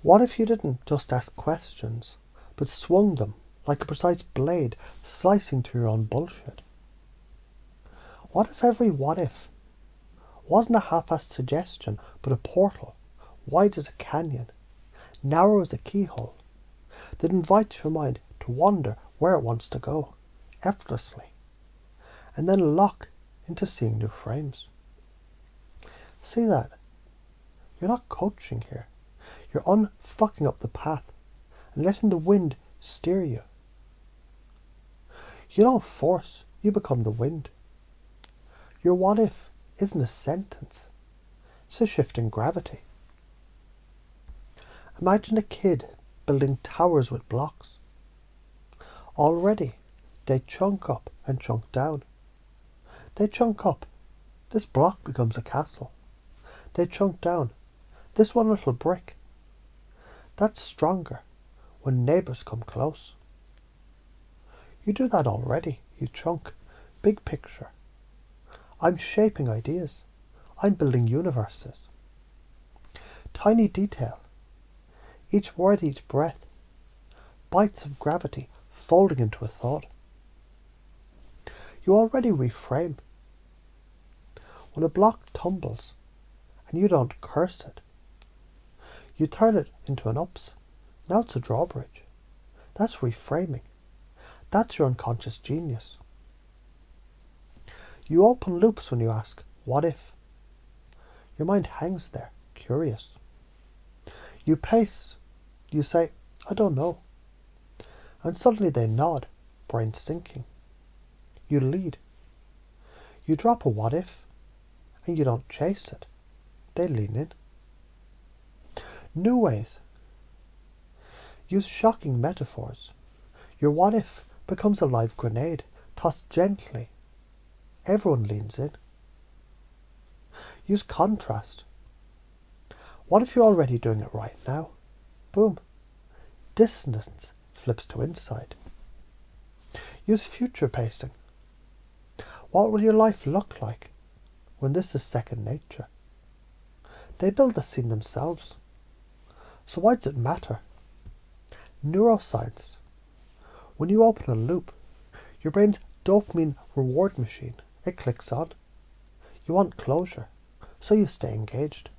What if you didn't just ask questions, but swung them like a precise blade slicing through your own bullshit? What if every what if wasn't a half-assed suggestion, but a portal, wide as a canyon, narrow as a keyhole, that invites your mind to wander where it wants to go, effortlessly, and then lock into seeing new frames? See that? You're not coaching here. You're unfucking up the path and letting the wind steer you. You don't force, you become the wind. Your what if isn't a sentence, it's a shift in gravity. Imagine a kid building towers with blocks. Already, they chunk up and chunk down. They chunk up, this block becomes a castle. They chunk down, this one little brick. That's stronger when neighbours come close. You do that already, you chunk, big picture. I'm shaping ideas. I'm building universes. Tiny detail. Each word, each breath. Bites of gravity folding into a thought. You already reframe. When a block tumbles and you don't curse it, you turn it into an ups. Now it's a drawbridge. That's reframing. That's your unconscious genius. You open loops when you ask, what if? Your mind hangs there, curious. You pace. You say, I don't know. And suddenly they nod, brain sinking. You lead. You drop a what if, and you don't chase it. They lean in. New ways. Use shocking metaphors. Your what if becomes a live grenade, tossed gently. Everyone leans in. Use contrast. What if you're already doing it right now? Boom. Distance flips to inside. Use future pacing. What will your life look like when this is second nature? They build the scene themselves. So why does it matter? Neuroscience. When you open a loop, your brain's dopamine reward machine, it clicks on. You want closure, so you stay engaged.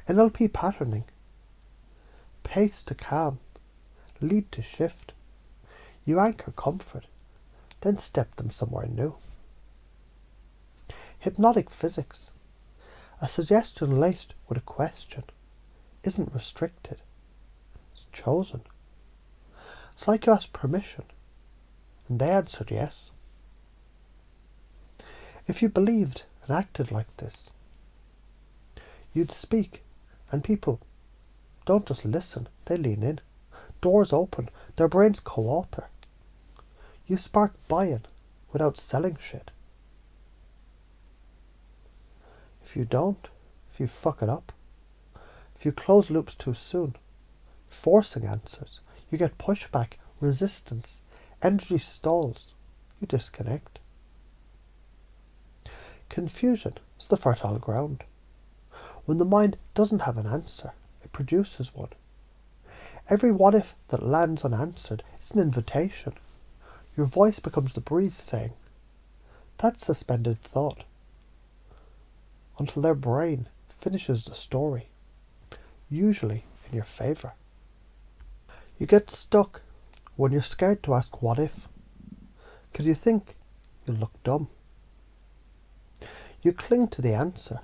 NLP patterning. Pace to calm, lead to shift. You anchor comfort, then step them somewhere new. Hypnotic physics. A suggestion laced with a question isn't restricted, it's chosen. It's like you asked permission, and they answered yes. If you believed and acted like this, you'd speak, and people don't just listen, they lean in. Doors open, their brains co-author. You spark buy-in without selling shit. If you don't, if you fuck it up, if you close loops too soon, forcing answers, you get pushback, resistance, energy stalls, you disconnect. Confusion is the fertile ground. When the mind doesn't have an answer, it produces one. Every what if that lands unanswered is an invitation. Your voice becomes the breeze saying, that's suspended thought. Until their brain finishes the story, usually in your favour. You get stuck when you're scared to ask what if, because you think you'll look dumb. You cling to the answer.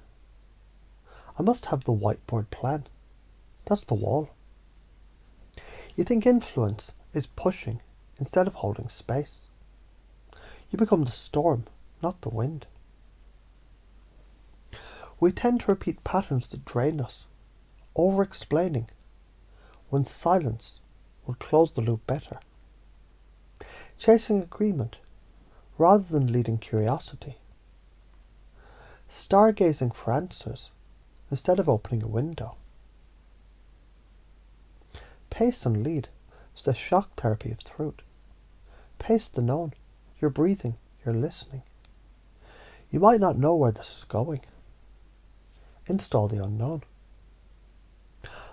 I must have the whiteboard plan. That's the wall. You think influence is pushing instead of holding space. You become the storm, not the wind. We tend to repeat patterns that drain us, over-explaining, when silence will close the loop better. Chasing agreement rather than leading curiosity. Stargazing for answers instead of opening a window. Pace and lead is the shock therapy of truth. Pace the known. You're breathing, you're listening. You might not know where this is going. Install the unknown.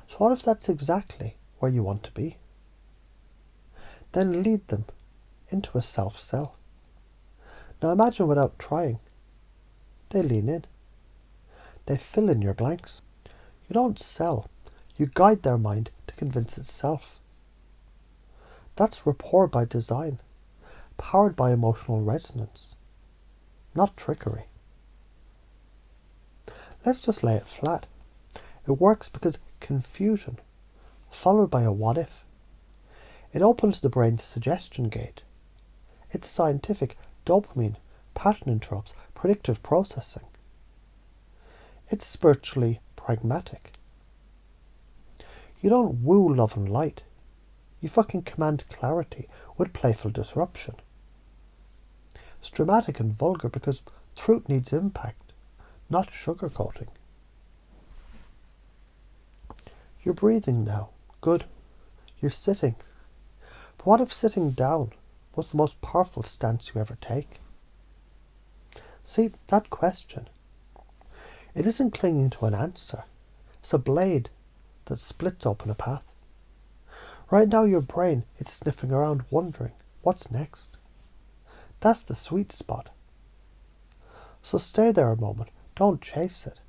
So what if that's exactly where you want to be? Then lead them into a self-cell. Now imagine without trying. They lean in. They fill in your blanks. You don't sell. You guide their mind to convince itself. That's rapport by design, powered by emotional resonance, not trickery. Let's just lay it flat. It works because confusion, followed by a what if. It opens the brain's suggestion gate. It's scientific, dopamine, pattern interrupts, predictive processing. It's spiritually pragmatic. You don't woo love and light. You fucking command clarity with playful disruption. It's dramatic and vulgar because truth needs impact, not sugarcoating. You're breathing now. Good. You're sitting. But what if sitting down was the most powerful stance you ever take? See, that question. It isn't clinging to an answer. It's a blade that splits open a path. Right now your brain is sniffing around wondering, what's next? That's the sweet spot. So stay there a moment. Don't chase it.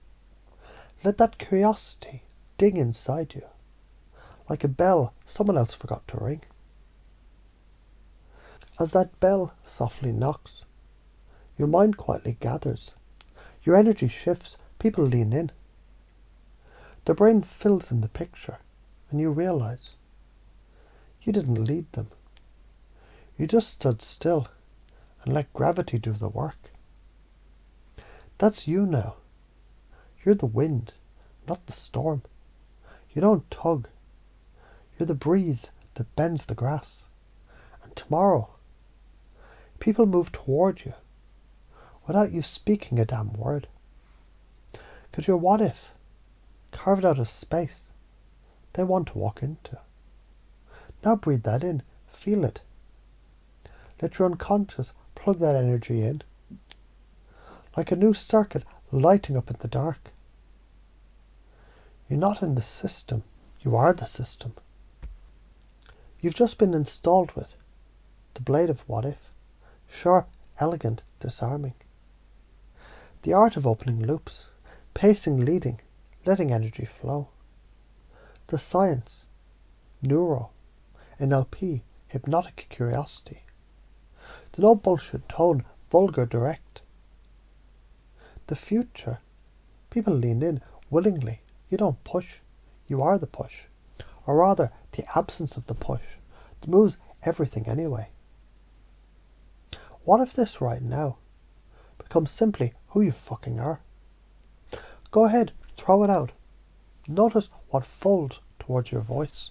Let that curiosity dig inside you, like a bell someone else forgot to ring. As that bell softly knocks, your mind quietly gathers. Your energy shifts. People lean in. The brain fills in the picture, and you realize you didn't lead them. You just stood still and let gravity do the work. That's you now. You're the wind, not the storm. You don't tug. You're the breeze that bends the grass. And tomorrow, people move toward you without you speaking a damn word. Because your what if carved out a space they want to walk into. Now breathe that in. Feel it. Let your unconscious plug that energy in. Like a new circuit lighting up in the dark. You're not in the system. You are the system. You've just been installed with the blade of what if. Sharp, elegant, disarming. The art of opening loops. Pacing, leading, letting energy flow. The science. Neuro. NLP. Hypnotic curiosity. The no bullshit tone. Vulgar direct. The future. People lean in willingly. You don't push. You are the push. Or rather, the absence of the push that moves everything anyway. What if this right now becomes simply who you fucking are? Go ahead, throw it out. Notice what folds towards your voice.